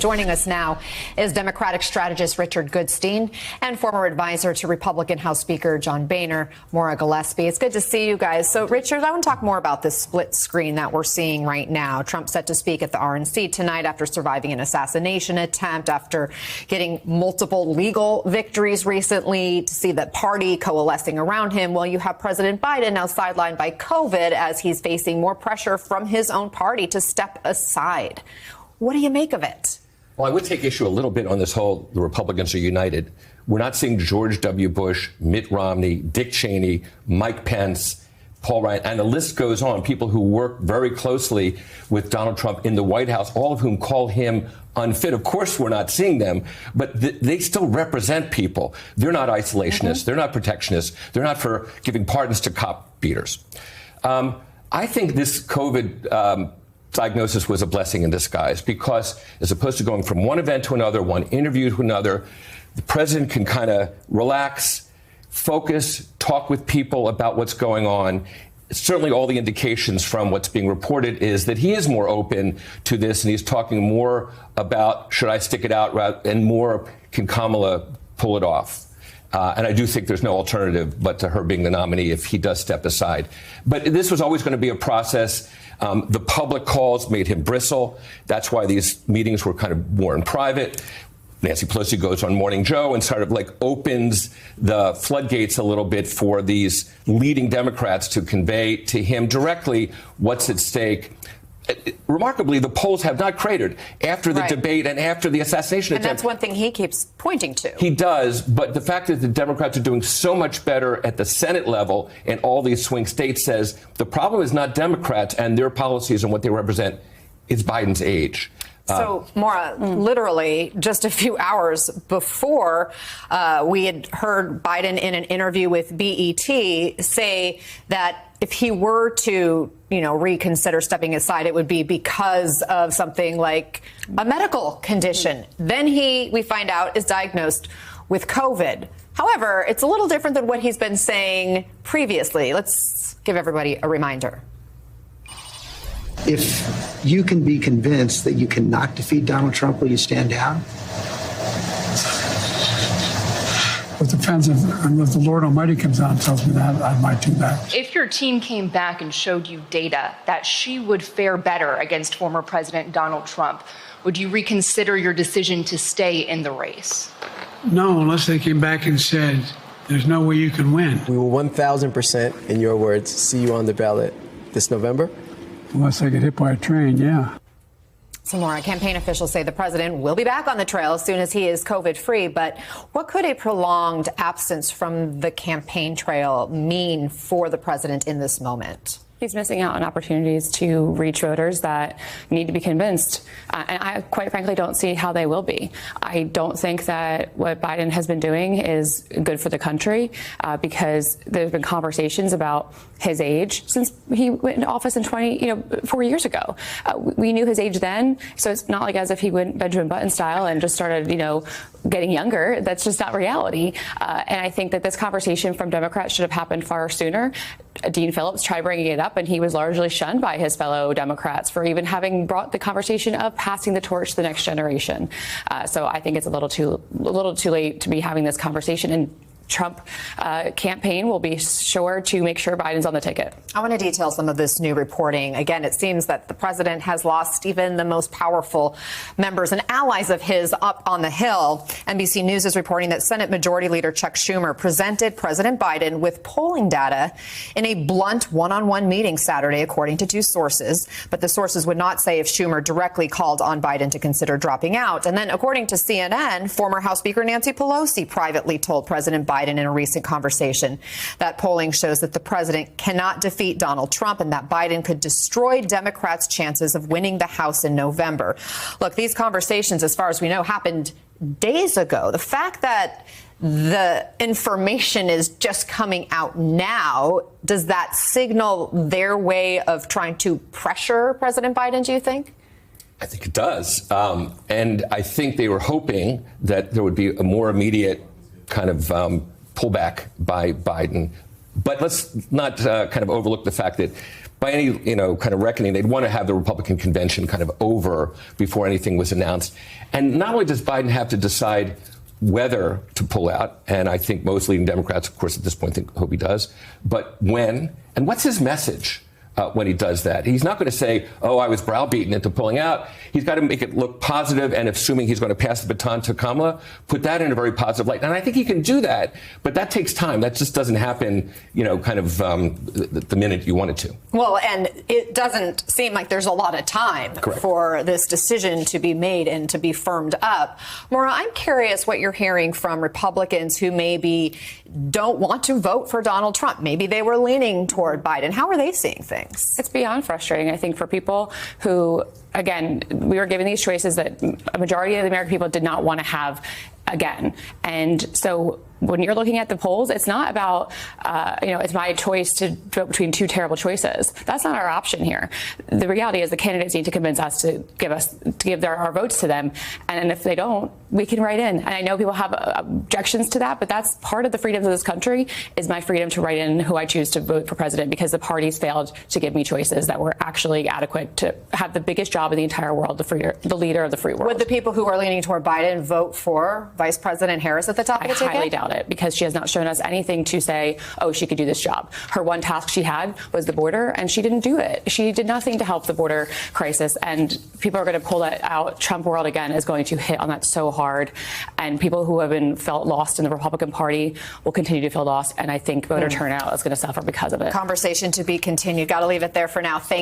Joining us now is Democratic strategist Richard Goodstein and former advisor to Republican House Speaker John Boehner, Maura Gillespie. It's good to see you guys. So, Richard, I want to talk more about this split screen that we're seeing right now. Trump set to speak at the RNC tonight after surviving an assassination attempt, after getting multiple legal victories recently, to see the party coalescing around him. Well, you have President Biden now sidelined by COVID as he's facing more pressure from his own party to step aside. What do you make of it? Well, I would take issue a little bit on this whole the Republicans are united. We're not seeing George W. Bush, Mitt Romney, Dick Cheney, Mike Pence, Paul Ryan, and the list goes on. People who work very closely with Donald Trump in the White House, all of whom call him unfit. Of course, we're not seeing them, but they still represent people. They're not isolationists. They're not protectionists. They're not for giving pardons to cop beaters. I think this COVID diagnosis was a blessing in disguise because as opposed to going from one event to another, one interview to another, the president can kind of relax, focus, talk with people about what's going on. Certainly all the indications from what's being reported is that he is more open to this and he's talking more about should I stick it out and more can Kamala pull it off. And I do think there's no alternative but to her being the nominee if he does step aside. But this was always going to be a process. The public calls made him bristle. That's why these meetings were kind of more in private. Nancy Pelosi goes on Morning Joe and sort of like opens the floodgates a little bit for these leading Democrats to convey to him directly what's at stake. Remarkably, the polls have not cratered after the debate and after the assassination attempt. And that's one thing he keeps pointing to. He does, but the fact that the Democrats are doing so much better at the Senate level in all these swing states says the problem is not Democrats and their policies and what they represent. It's Biden's age. So, Maura, literally just a few hours before we had heard Biden in an interview with BET say that if he were to, reconsider stepping aside, it would be because of something like a medical condition. Then we find out, is diagnosed with COVID. However, it's a little different than what he's been saying previously. Let's give everybody a reminder. If you can be convinced that you cannot defeat Donald Trump, will you stand down? It depends if the Lord Almighty comes out and tells me that, I might do that. If your team came back and showed you data that she would fare better against former President Donald Trump, would you reconsider your decision to stay in the race? No, unless they came back and said, there's no way you can win. We will 1,000%, in your words, see you on the ballot this November. Unless I get hit by a train, yeah. Some more campaign officials say the president will be back on the trail as soon as he is COVID-free. But what could a prolonged absence from the campaign trail mean for the president in this moment? He's missing out on opportunities to reach voters that need to be convinced. And I, quite frankly, don't see how they will be. I don't think that what Biden has been doing is good for the country because there's been conversations about his age since he went into office in 4 years ago. We knew his age then, so it's not like as if he went Benjamin Button style and just started, getting younger. That's just not reality. And I think that this conversation from Democrats should have happened far sooner. Dean Phillips tried bringing it up, and he was largely shunned by his fellow Democrats for even having brought the conversation of passing the torch to the next generation. So I think it's a little too late to be having this conversation. And Trump campaign will be sure to make sure Biden's on the ticket. I want to detail some of this new reporting. Again, it seems that the president has lost even the most powerful members and allies of his up on the Hill. NBC News is reporting that Senate Majority Leader Chuck Schumer presented President Biden with polling data in a blunt one-on-one meeting Saturday, according to two sources. But the sources would not say if Schumer directly called on Biden to consider dropping out. And then, according to CNN, former House Speaker Nancy Pelosi privately told President Biden in a recent conversation that polling shows that the president cannot defeat Donald Trump and that Biden could destroy Democrats' chances of winning the House in November. Look, these conversations, as far as we know, happened days ago. The fact that the information is just coming out now, does that signal their way of trying to pressure President Biden, do you think? I think it does. And I think they were hoping that there would be a more immediate kind of pullback by Biden. But let's not kind of overlook the fact that by any, kind of reckoning, they'd want to have the Republican convention kind of over before anything was announced. And not only does Biden have to decide whether to pull out, and I think most leading Democrats, of course, at this point hope he does, but when, and what's his message when he does that? He's not going to say, oh, I was browbeaten into pulling out. He's got to make it look positive, and assuming he's going to pass the baton to Kamala, put that in a very positive light. And I think he can do that, but that takes time. That just doesn't happen, the minute you want it to. Well, and it doesn't seem like there's a lot of time Correct. for this decision to be made and to be firmed up. Maura, I'm curious what you're hearing from Republicans who maybe don't want to vote for Donald Trump. Maybe they were leaning toward Biden. How are they seeing things? It's beyond frustrating, I think, for people who, again, we were given these choices that a majority of the American people did not want to have again. And so when you're looking at the polls, it's not about, it's my choice to vote between two terrible choices. That's not our option here. The reality is the candidates need to convince us to give our votes to them. And if they don't, we can write in. And I know people have objections to that, but that's part of the freedoms of this country is my freedom to write in who I choose to vote for president, because the parties failed to give me choices that were actually adequate to have the biggest job in the entire world, the leader of the free world. Would the people who are leaning toward Biden vote for Vice President Harris at the top of the ticket? I highly doubt it, because she has not shown us anything to say, oh, she could do this job. Her one task she had was the border, and she didn't do it. She did nothing to help the border crisis, and people are going to pull that out. Trump world, again, is going to hit on that so hard, and people who have felt lost in the Republican Party will continue to feel lost, and I think voter turnout is going to suffer because of it. Conversation to be continued. Got to leave it there for now. Thank